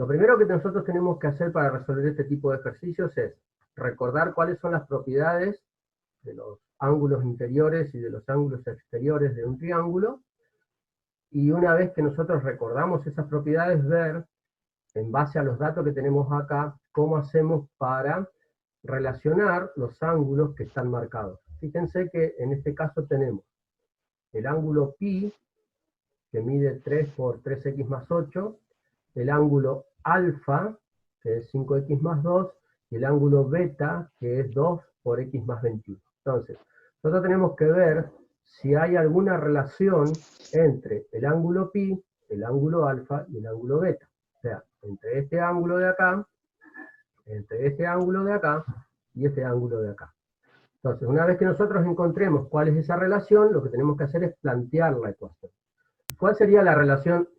lo primero que nosotros tenemos que hacer para resolver este tipo de ejercicios es recordar cuáles son las propiedades de los ángulos interiores y de los ángulos exteriores de un triángulo, y una vez que nosotros recordamos esas propiedades, ver, en base a los datos que tenemos acá, cómo hacemos para relacionar los ángulos que están marcados. Fíjense que en este caso tenemos el ángulo pi, que mide 3 por 3x más 8, el ángulo alfa, que es 5x más 2, y el ángulo beta, que es 2 por x más 21. Entonces, nosotros tenemos que ver si hay alguna relación entre el ángulo pi, el ángulo alfa y el ángulo beta. O sea, entre este ángulo de acá, entre este ángulo de acá y este ángulo de acá. Entonces, una vez que nosotros encontremos cuál es esa relación, lo que tenemos que hacer es plantear la ecuación. ¿Cuál sería la relación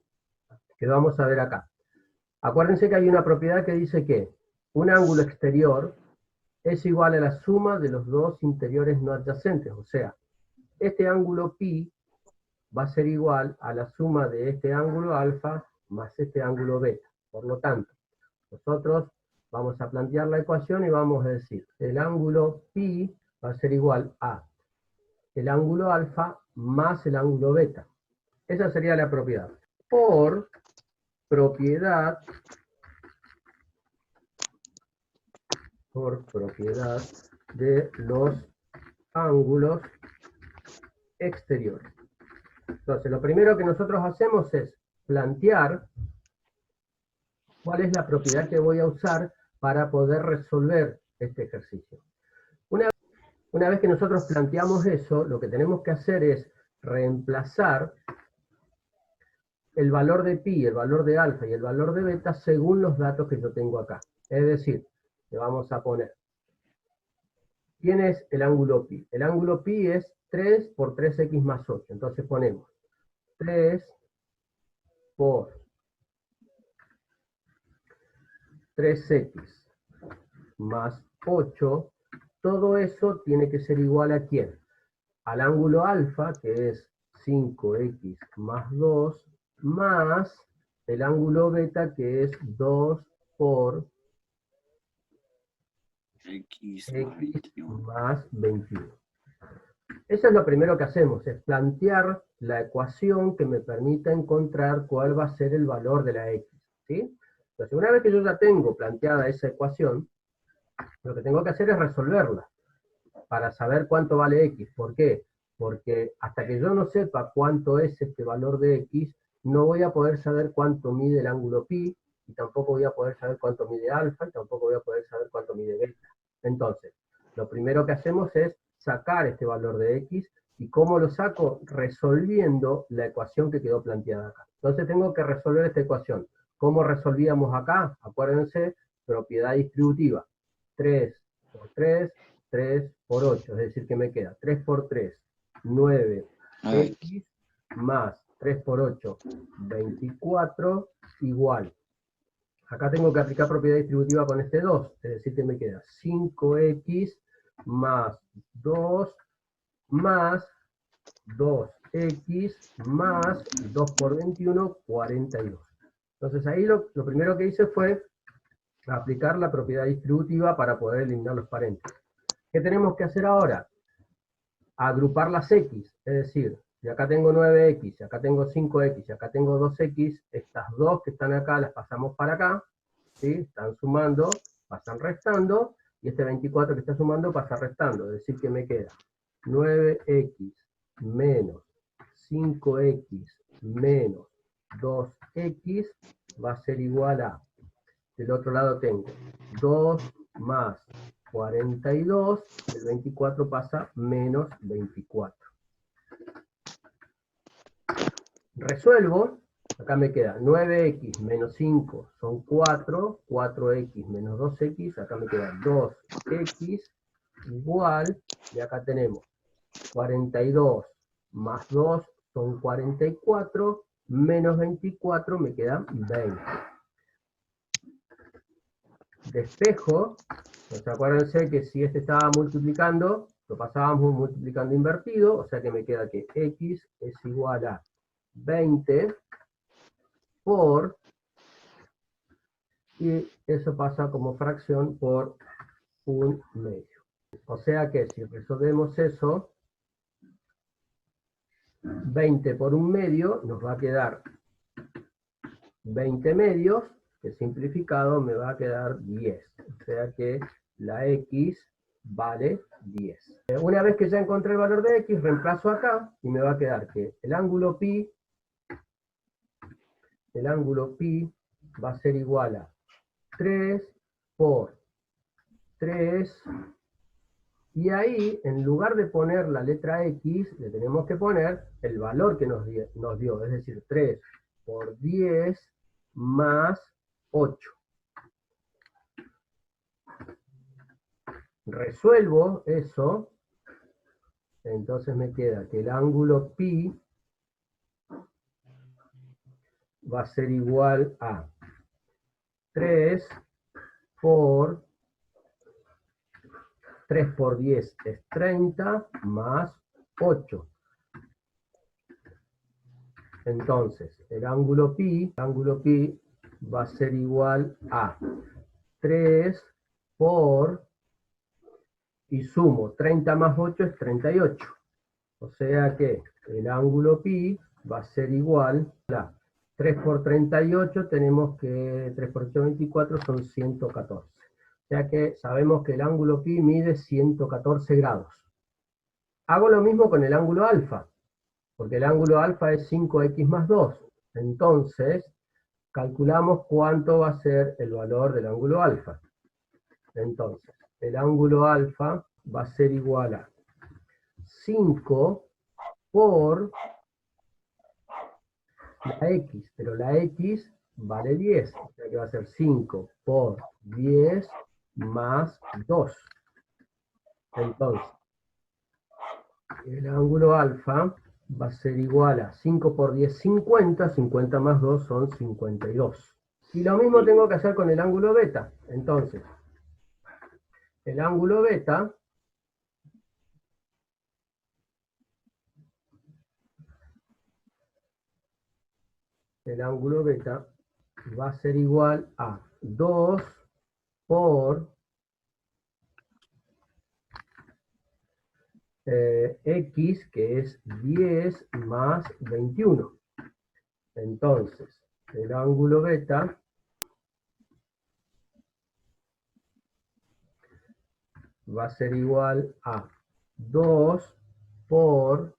que vamos a ver acá? Acuérdense que hay una propiedad que dice que un ángulo exterior es igual a la suma de los dos interiores no adyacentes. O sea, este ángulo pi va a ser igual a la suma de este ángulo alfa más este ángulo beta. Por lo tanto, nosotros vamos a plantear la ecuación y vamos a decir, el ángulo pi va a ser igual a el ángulo alfa más el ángulo beta. Esa sería la propiedad. Por propiedad de los ángulos exteriores. Entonces, lo primero que nosotros hacemos es plantear cuál es la propiedad que voy a usar para poder resolver este ejercicio. Una vez que nosotros planteamos eso, lo que tenemos que hacer es reemplazar el valor de pi, el valor de alfa y el valor de beta según los datos que yo tengo acá. Es decir, le vamos a poner, ¿quién es el ángulo pi? El ángulo pi es 3 por 3x más 8. Entonces ponemos 3 por 3x más 8. Todo eso tiene que ser igual a ¿quién? Al ángulo alfa, que es 5x más 2, más el ángulo beta, que es 2 por x más 21. Eso es lo primero que hacemos, es plantear la ecuación que me permita encontrar cuál va a ser el valor de la x, ¿sí? Entonces, una vez que yo ya tengo planteada esa ecuación, lo que tengo que hacer es resolverla para saber cuánto vale x. ¿Por qué? Porque hasta que yo no sepa cuánto es este valor de x, no voy a poder saber cuánto mide el ángulo pi, y tampoco voy a poder saber cuánto mide alfa, y tampoco voy a poder saber cuánto mide beta. Entonces, lo primero que hacemos es sacar este valor de x, y ¿cómo lo saco? Resolviendo la ecuación que quedó planteada acá. Entonces tengo que resolver esta ecuación. ¿Cómo resolvíamos acá? Acuérdense, propiedad distributiva. 3 por 3, 3 por 8, es decir, que me queda 3 por 3, 9x, más 3 por 8, 24, igual. Acá tengo que aplicar propiedad distributiva con este 2, es decir, que me queda 5x más 2 más 2x más 2 por 21, 42. Entonces ahí lo primero que hice fue aplicar la propiedad distributiva para poder eliminar los paréntesis. ¿Qué tenemos que hacer ahora? Agrupar las x, es decir, si acá tengo 9x, si acá tengo 5x, si acá tengo 2x, estas dos que están acá las pasamos para acá, ¿sí? Están sumando, pasan restando, y este 24 que está sumando pasa restando, es decir, que me queda 9x menos 5x menos 2x va a ser igual a, del otro lado tengo 2 más 42, el 24 pasa menos 24. Resuelvo, acá me queda 9x menos 5 son 4, 4x menos 2x, acá me queda 2x igual, y acá tenemos 42 más 2 son 44, menos 24 me quedan 20. Despejo, pues acuérdense que si este estaba multiplicando, lo pasábamos multiplicando invertido, o sea que me queda que x es igual a 20 por y eso pasa como fracción por 1/2. O sea que si resolvemos eso, 20 por 1/2 nos va a quedar 20 medios, que simplificado me va a quedar 10. O sea que la x vale 10. Una vez que ya encontré el valor de x, reemplazo acá y me va a quedar que el ángulo pi va a ser igual a 3 por 3, y ahí, en lugar de poner la letra x, le tenemos que poner el valor que nos dio, es decir, 3 por 10 más 8. Resuelvo eso, entonces me queda que el ángulo pi va a ser igual a 3 por 10 es 30 más 8. Entonces, el ángulo pi va a ser igual a 3 por, y sumo, 30 más 8 es 38. O sea que el ángulo pi va a ser igual a 3 por 38, tenemos que 3 por 8, 24, son 114. O sea que sabemos que el ángulo pi mide 114 grados. Hago lo mismo con el ángulo alfa, porque el ángulo alfa es 5x más 2. Entonces, calculamos cuánto va a ser el valor del ángulo alfa. Entonces, el ángulo alfa va a ser igual a 5 por la x, pero la x vale 10, o sea que va a ser 5 por 10 más 2. Entonces, el ángulo alfa va a ser igual a 5 por 10, 50, 50 más 2 son 52. Y lo mismo tengo que hacer con el ángulo beta. Entonces, el ángulo beta va a ser igual a 2 por x, que es 10 más 21. Entonces, el ángulo beta va a ser igual a 2 por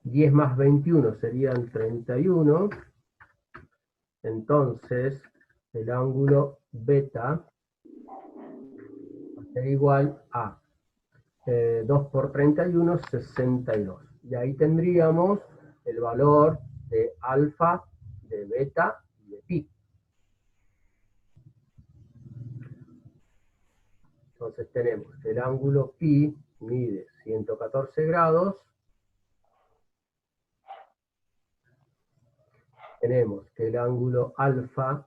10 más 21 serían 31. Entonces, el ángulo beta va a ser igual a 2 por 31, 62. Y ahí tendríamos el valor de alfa, de beta y de pi. Entonces tenemos que el ángulo pi mide 114 grados. Tenemos que el ángulo alfa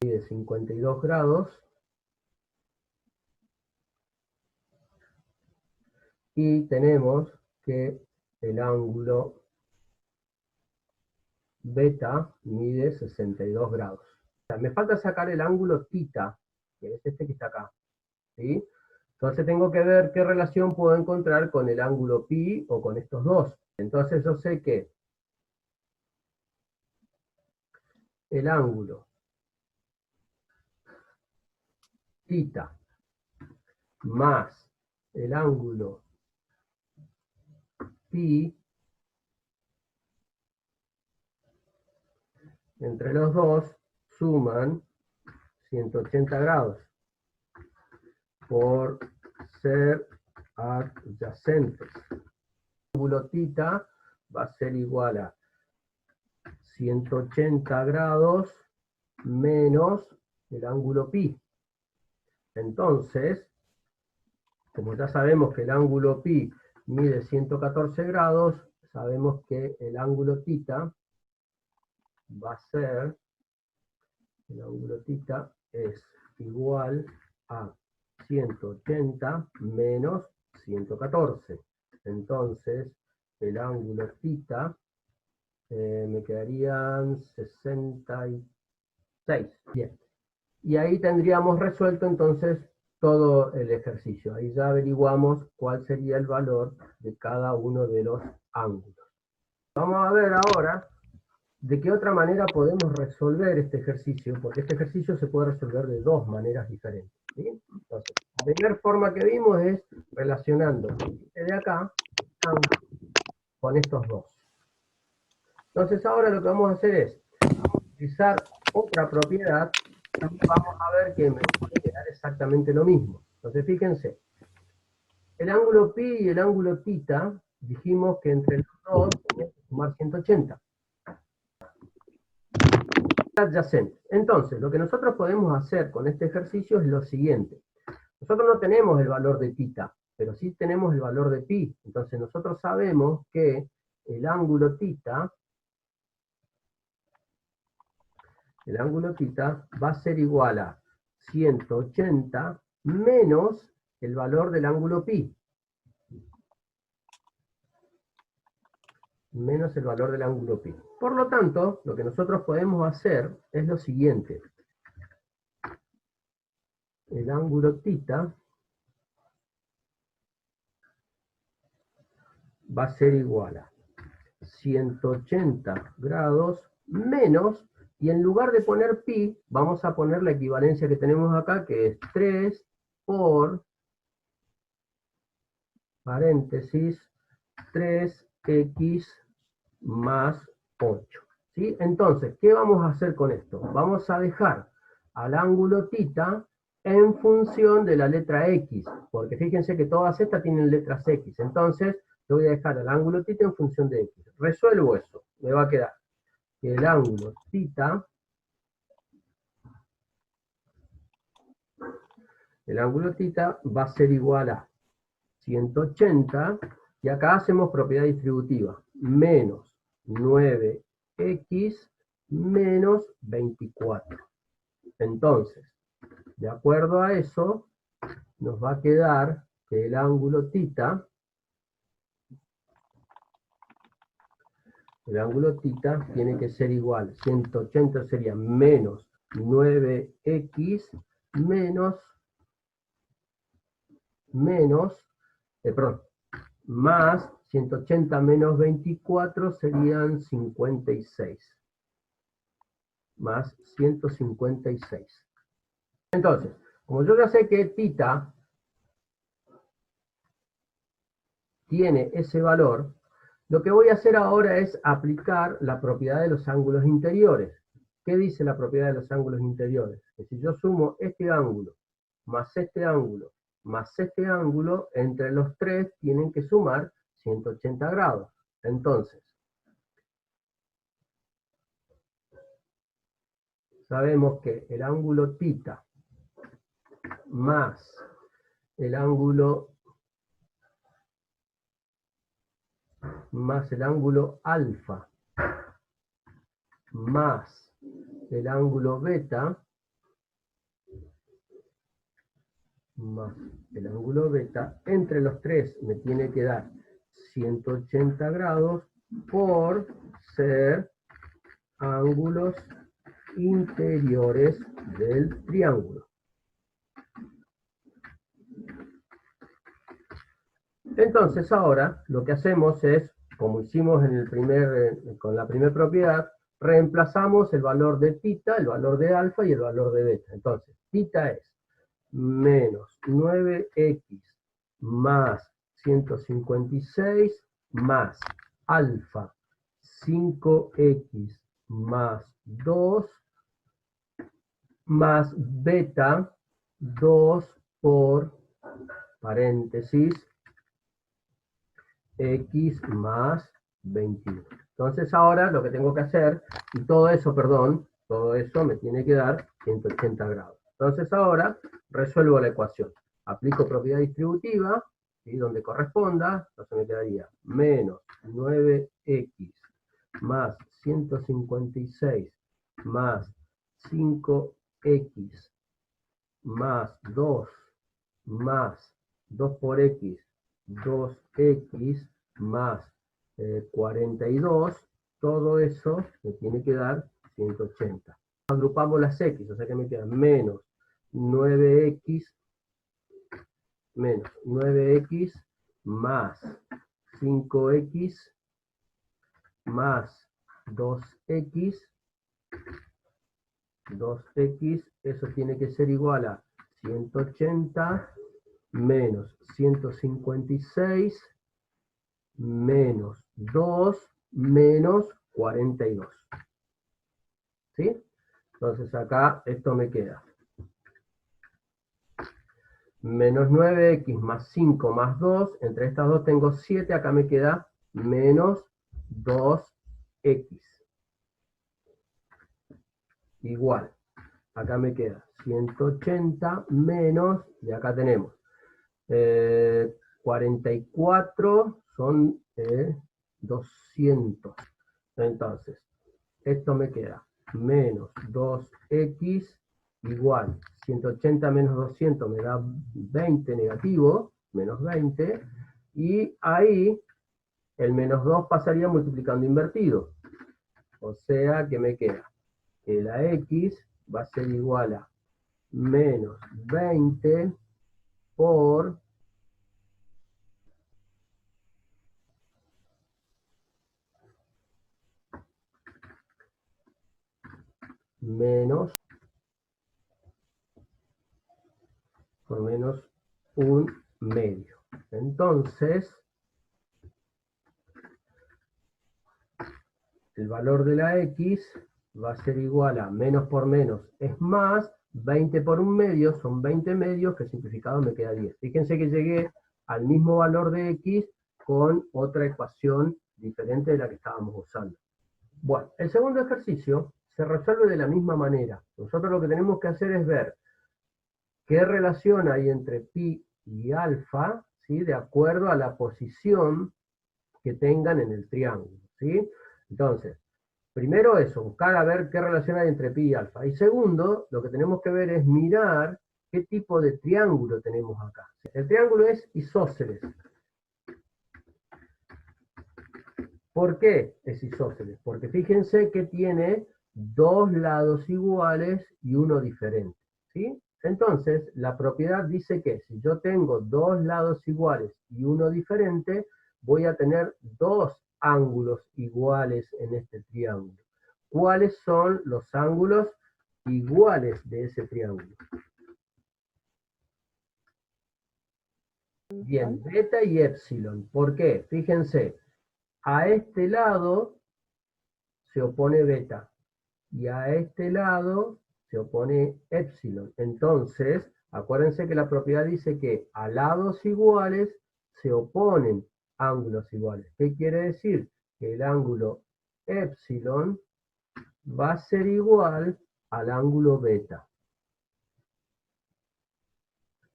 mide 52 grados. Y tenemos que el ángulo beta mide 62 grados. O sea, me falta sacar el ángulo tita, que es este que está acá, ¿sí? Entonces tengo que ver qué relación puedo encontrar con el ángulo pi o con estos dos. Entonces yo sé que el ángulo tita más el ángulo pi, entre los dos suman 180 grados por ser adyacentes. El ángulo tita va a ser igual a 180 grados menos el ángulo pi. Entonces, como ya sabemos que el ángulo pi mide 114 grados, sabemos que el ángulo tita va a ser, el ángulo tita es igual a 180 menos 114. Entonces, el ángulo tita me quedarían 66. Bien. Y ahí tendríamos resuelto entonces todo el ejercicio. Ahí ya averiguamos cuál sería el valor de cada uno de los ángulos. Vamos a ver ahora de qué otra manera podemos resolver este ejercicio, porque este ejercicio se puede resolver de dos maneras diferentes. ¿Sí? Entonces, la primera forma que vimos es relacionando este de acá con estos dos. Entonces ahora lo que vamos a hacer es utilizar otra propiedad y vamos a ver que me puede quedar exactamente lo mismo. Entonces fíjense, el ángulo pi y el ángulo tita, dijimos que entre los dos tenía que sumar 180. Adyacente. Entonces, lo que nosotros podemos hacer con este ejercicio es lo siguiente. Nosotros no tenemos el valor de tita, pero sí tenemos el valor de pi. Entonces nosotros sabemos que el ángulo tita va a ser igual a 180 menos el valor del ángulo pi. Menos el valor del ángulo pi. Por lo tanto, lo que nosotros podemos hacer es lo siguiente. El ángulo tita va a ser igual a 180 grados menos, y en lugar de poner pi, vamos a poner la equivalencia que tenemos acá, que es 3 por, paréntesis, 3x más 8. ¿Sí? Entonces, ¿qué vamos a hacer con esto? Vamos a dejar al ángulo tita en función de la letra x, porque fíjense que todas estas tienen letras x. Entonces, yo voy a dejar al ángulo tita en función de x. Resuelvo eso. Me va a quedar que el ángulo tita va a ser igual a 180, y acá hacemos propiedad distributiva, menos 9x menos 24. Entonces, de acuerdo a eso, nos va a quedar que el ángulo tita tiene que ser igual, 180 sería menos 9x más 180 menos 24 serían 56. Más 156. Entonces, como yo ya sé que tita tiene ese valor, lo que voy a hacer ahora es aplicar la propiedad de los ángulos interiores. ¿Qué dice la propiedad de los ángulos interiores? Que si yo sumo este ángulo, más este ángulo, más este ángulo, entre los tres tienen que sumar 180 grados. Entonces, sabemos que el ángulo tita más el ángulo alfa más el ángulo beta entre los tres me tiene que dar 180 grados por ser ángulos interiores del triángulo. Entonces ahora lo que hacemos es, como hicimos en con la primera propiedad, reemplazamos el valor de tita, el valor de alfa y el valor de beta. Entonces, tita es menos 9x más 156 más alfa 5x más 2 más beta 2 por paréntesis x más 21. Entonces ahora lo que tengo que hacer, y todo eso me tiene que dar 180 grados. Entonces ahora resuelvo la ecuación. Aplico propiedad distributiva, ¿sí? Donde corresponda, entonces me quedaría menos 9x más 156 más 5x más 2 más 2 por x, 2x más 42 todo eso me tiene que dar 180. Agrupamos las x, o sea que me queda menos 9x más 5x más 2x, eso tiene que ser igual a 180 menos 156 menos 2 menos 42. ¿Sí? Entonces acá esto me queda menos 9x más 5 más 2, entre estas dos tengo 7, acá me queda menos 2x. Igual, acá me queda 180 menos, y acá tenemos 44 son 200. Entonces, esto me queda menos 2x igual 180 menos 200 me da 20 negativo, menos 20, y ahí el menos 2 pasaría multiplicando invertido. O sea que me queda que la x va a ser igual a menos 20 por menos 1/2. Entonces, el valor de la x va a ser igual a menos por menos es más, 20 por 1/2 son 20 medios, que simplificado me queda 10. Fíjense que llegué al mismo valor de x con otra ecuación diferente de la que estábamos usando. Bueno, el segundo ejercicio se resuelve de la misma manera. Nosotros lo que tenemos que hacer es ver qué relación hay entre pi y alfa, ¿sí? De acuerdo a la posición que tengan en el triángulo, ¿sí? Entonces, primero eso, buscar a ver qué relación hay entre pi y alfa. Y segundo, lo que tenemos que ver es mirar qué tipo de triángulo tenemos acá. El triángulo es isósceles. ¿Por qué es isósceles? Porque fíjense que tiene dos lados iguales y uno diferente, ¿sí? Entonces, la propiedad dice que si yo tengo dos lados iguales y uno diferente, voy a tener dos ángulos iguales en este triángulo. ¿Cuáles son los ángulos iguales de ese triángulo? Bien, beta y épsilon. ¿Por qué? Fíjense, a este lado se opone beta y a este lado se opone épsilon. Entonces, acuérdense que la propiedad dice que a lados iguales se oponen ángulos iguales. ¿Qué quiere decir? Que el ángulo épsilon va a ser igual al ángulo beta.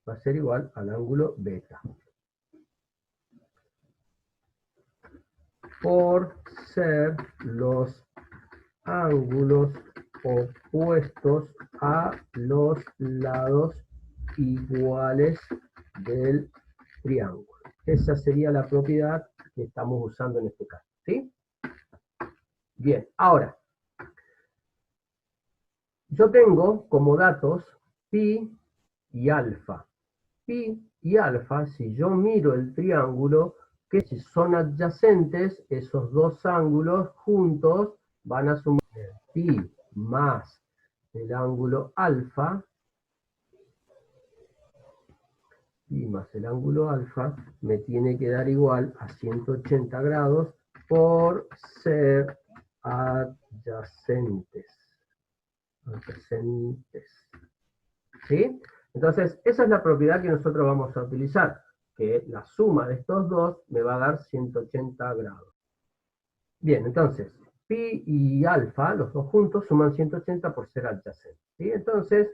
Va a ser igual al ángulo beta. Por ser los ángulos opuestos a los lados iguales del triángulo. Esa sería la propiedad que estamos usando en este caso, ¿sí? Bien, ahora, yo tengo como datos pi y alfa. Pi y alfa, si yo miro el triángulo, que si son adyacentes, esos dos ángulos juntos van a sumar pi más el ángulo alfa, y más el ángulo alfa me tiene que dar igual a 180 grados por ser adyacentes. ¿Sí? Entonces, esa es la propiedad que nosotros vamos a utilizar, que la suma de estos dos me va a dar 180 grados. Bien, entonces, pi y alfa, los dos juntos, suman 180 por ser adyacentes. ¿Sí? Entonces,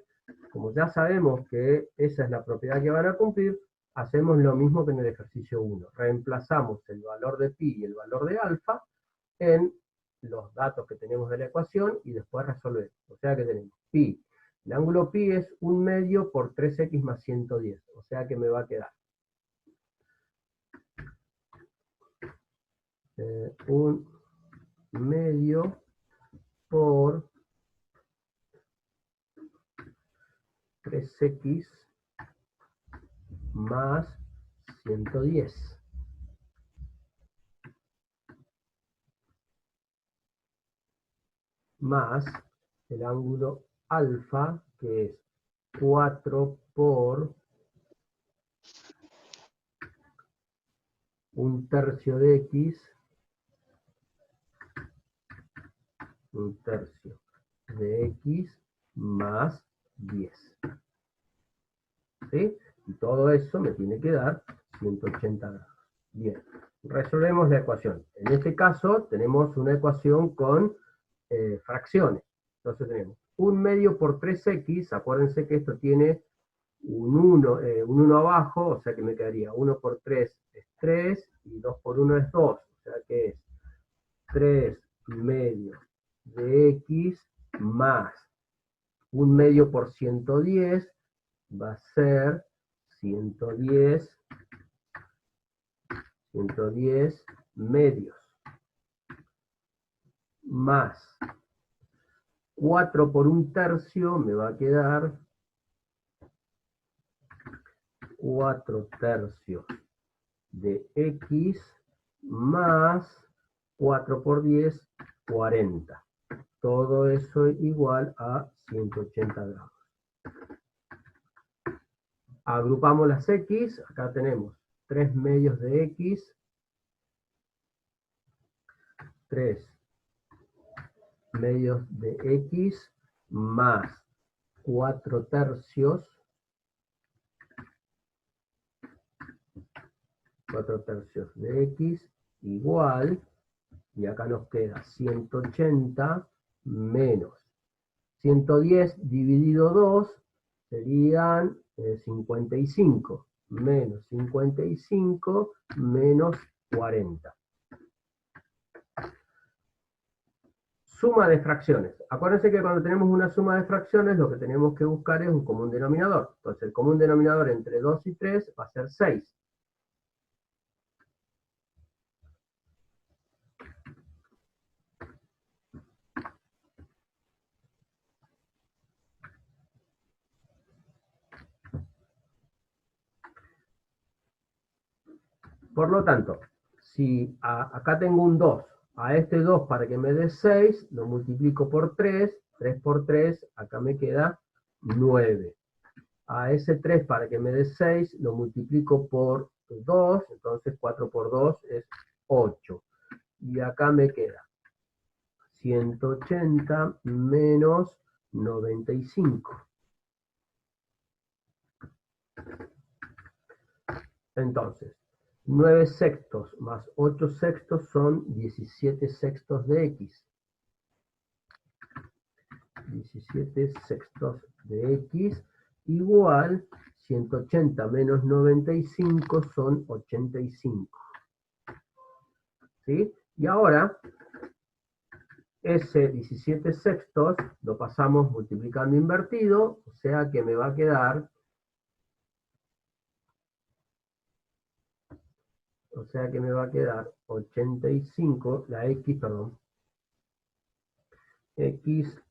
como ya sabemos que esa es la propiedad que van a cumplir, hacemos lo mismo que en el ejercicio 1. Reemplazamos el valor de pi y el valor de alfa en los datos que tenemos de la ecuación y después resolver. O sea que tenemos pi. El ángulo pi es 1/2 por 3x más 110. O sea que me va a quedar 1/2 medio por 3x más 110. Más el ángulo alfa, que es 4 por 1/3 de x, 1/3 de x más 10. ¿Sí? Y todo eso me tiene que dar 180 grados. Bien, resolvemos la ecuación. En este caso tenemos una ecuación con fracciones. Entonces tenemos 1 medio por 3x, acuérdense que esto tiene un 1 abajo, o sea que me quedaría 1 por 3 es 3, y 2 por 1 es 2, o sea que es 3 medio de x más 1 medio por 110, va a ser 110 medios, más 4 por 1/3 me va a quedar 4/3 de x más 4 por 10, 40. Todo eso igual a 180 grados. Agrupamos las x, acá tenemos 3 medios de x, 3 medios de x más 4/3 de x igual, y acá nos queda 180 menos 110 dividido 2 serían 55, menos 55 menos 40. Suma de fracciones. Acuérdense que cuando tenemos una suma de fracciones lo que tenemos que buscar es un común denominador. Entonces el común denominador entre 2 y 3 va a ser 6. Por lo tanto, si acá tengo un 2, a este 2 para que me dé 6, lo multiplico por 3, 3 por 3, acá me queda 9. A ese 3 para que me dé 6, lo multiplico por 2, entonces 4 por 2 es 8. Y acá me queda 180 menos 95. Entonces, 9 sextos más 8 sextos son 17 sextos de x. 17 sextos de x igual 180 menos 95 son 85. ¿Sí? Y ahora, ese 17 sextos lo pasamos multiplicando invertido, o sea que me va a quedar 85, la x, perdón, x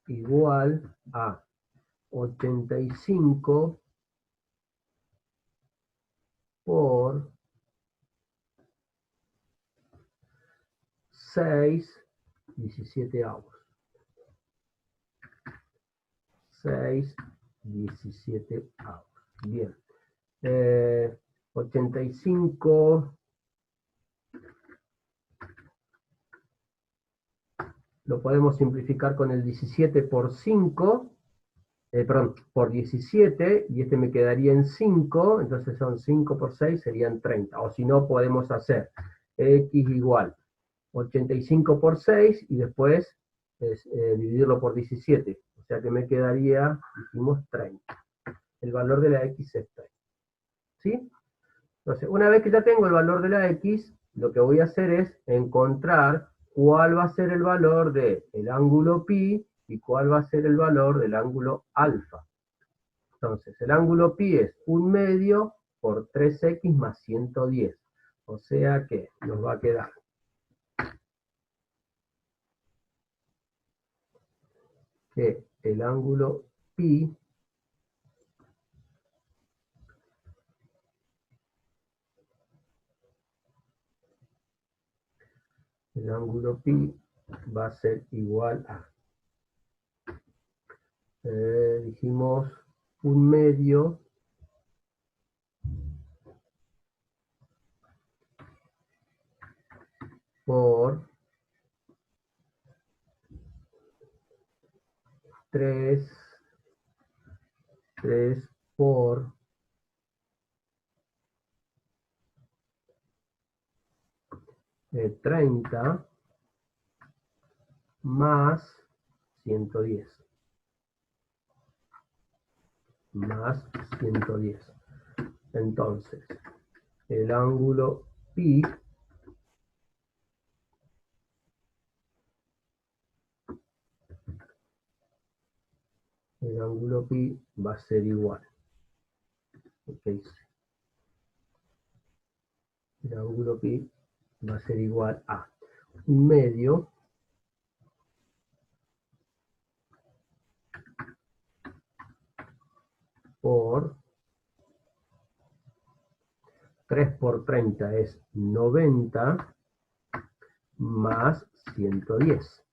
igual a 85 por 6 17avos. 6 17avos. Bien. 85 lo podemos simplificar con el 17 por 5, perdón, por 17, y este me quedaría en 5, entonces son 5 por 6, serían 30. O si no, podemos hacer x igual 85 por 6, y después dividirlo por 17. O sea que me quedaría, dijimos, 30. El valor de la x es 30. ¿Sí? Entonces, una vez que ya tengo el valor de la x, lo que voy a hacer es encontrar cuál va a ser el valor del ángulo pi y cuál va a ser el valor del ángulo alfa. Entonces, el ángulo pi es 1 medio por 3x más 110. O sea que nos va a quedar que el ángulo pi va a ser igual a, dijimos, 1/2 por 3 por 30 más 110. Más 110. Entonces, el ángulo pi va a ser igual. Okay. El ángulo pi va a ser igual a 1/2 por 3 por 30 es 90 más 110.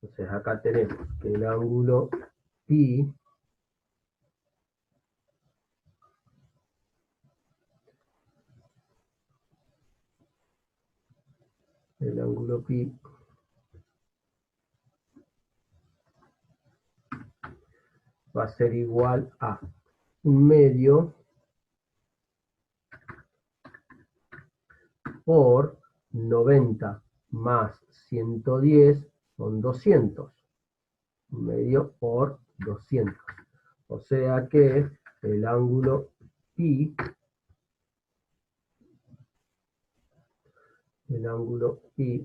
Entonces acá tenemos que el ángulo pi va a ser igual a 1/2 por 90 más 110 son 200. 1/2 por 200. O sea que el ángulo pi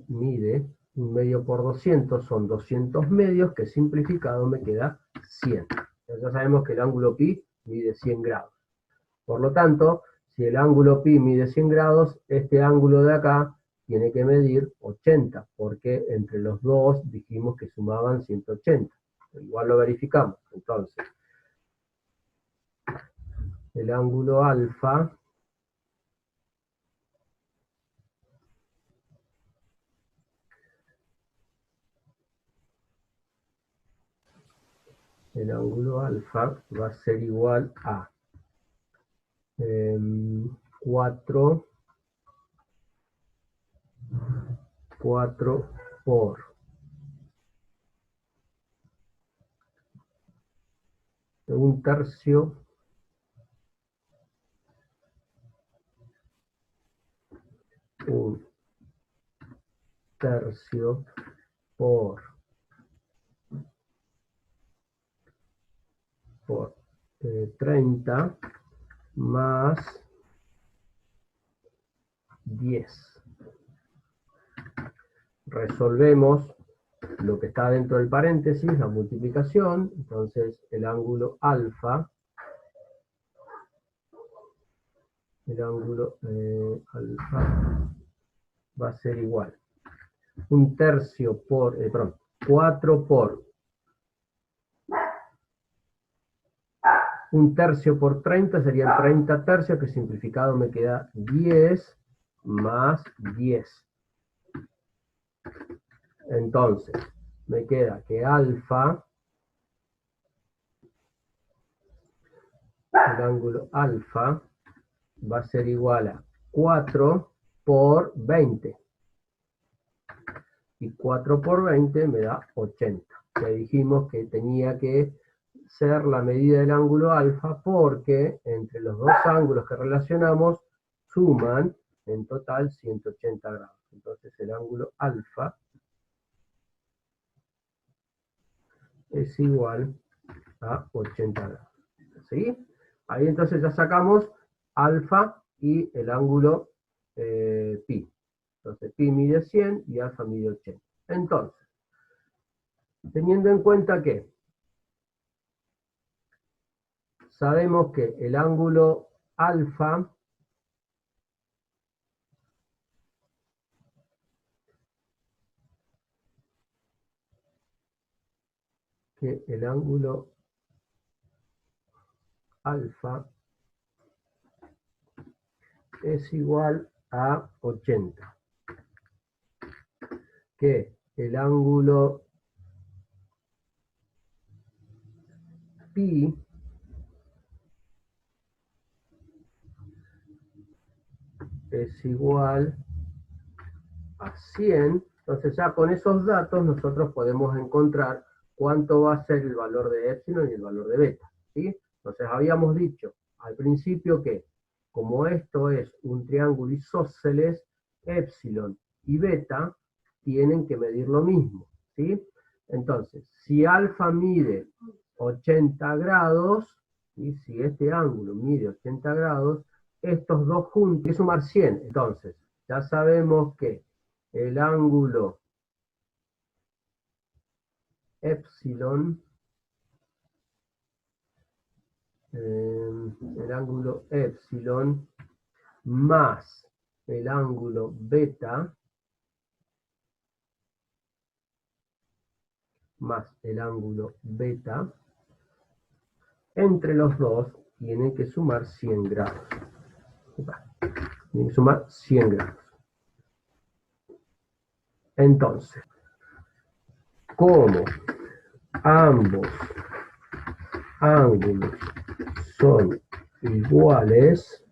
mide 1/2 por 200, son 200 medios, que simplificado me queda 100. Ya sabemos que el ángulo pi mide 100 grados. Por lo tanto, si el ángulo pi mide 100 grados, este ángulo de acá tiene que medir 80, porque entre los dos dijimos que sumaban 180. Igual lo verificamos. Entonces, el ángulo alfa va a ser igual a 4 por 1/3 por 30 más 10. Resolvemos lo que está dentro del paréntesis, la multiplicación. Entonces el ángulo alfa va a ser igual 1/3 por, 4 por 1/3 por 30 serían 30 tercios, que simplificado me queda 10 más 10. Entonces, me queda que alfa, el ángulo alfa, va a ser igual a 4 por 20. Y 4 por 20 me da 80. Ya dijimos que tenía que ser la medida del ángulo alfa, porque entre los dos ángulos que relacionamos suman en total 180 grados. Entonces el ángulo alfa es igual a 80 grados. ¿Sí? Ahí entonces ya sacamos alfa y el ángulo pi. Entonces pi mide 100 y alfa mide 80. Entonces, teniendo en cuenta que sabemos que el ángulo alfa que el ángulo alfa es igual a 80. Que el ángulo pi es igual a 100. Entonces ya con esos datos nosotros podemos encontrar cuánto va a ser el valor de épsilon y el valor de beta, ¿sí? Entonces habíamos dicho al principio que como esto es un triángulo isósceles, épsilon y beta tienen que medir lo mismo, ¿sí? Entonces, si alfa mide 80 grados, y si este ángulo mide 80 grados, estos dos juntos, hay que sumar 100. Entonces, ya sabemos que el ángulo epsilon, más el ángulo beta, entre los dos tienen que sumar 100 grados. Tienen que sumar 100 grados. Entonces, como ambos ángulos son iguales,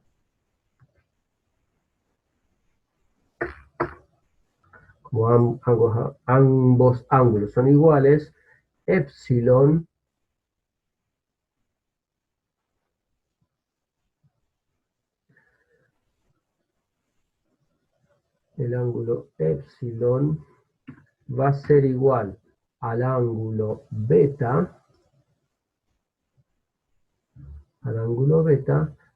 ambos ángulos son iguales, épsilon el ángulo épsilon va a ser igual al ángulo beta,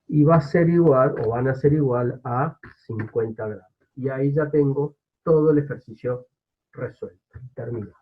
y va a ser igual, o van a ser igual a 50 grados. Y ahí ya tengo todo el ejercicio resuelto, terminado.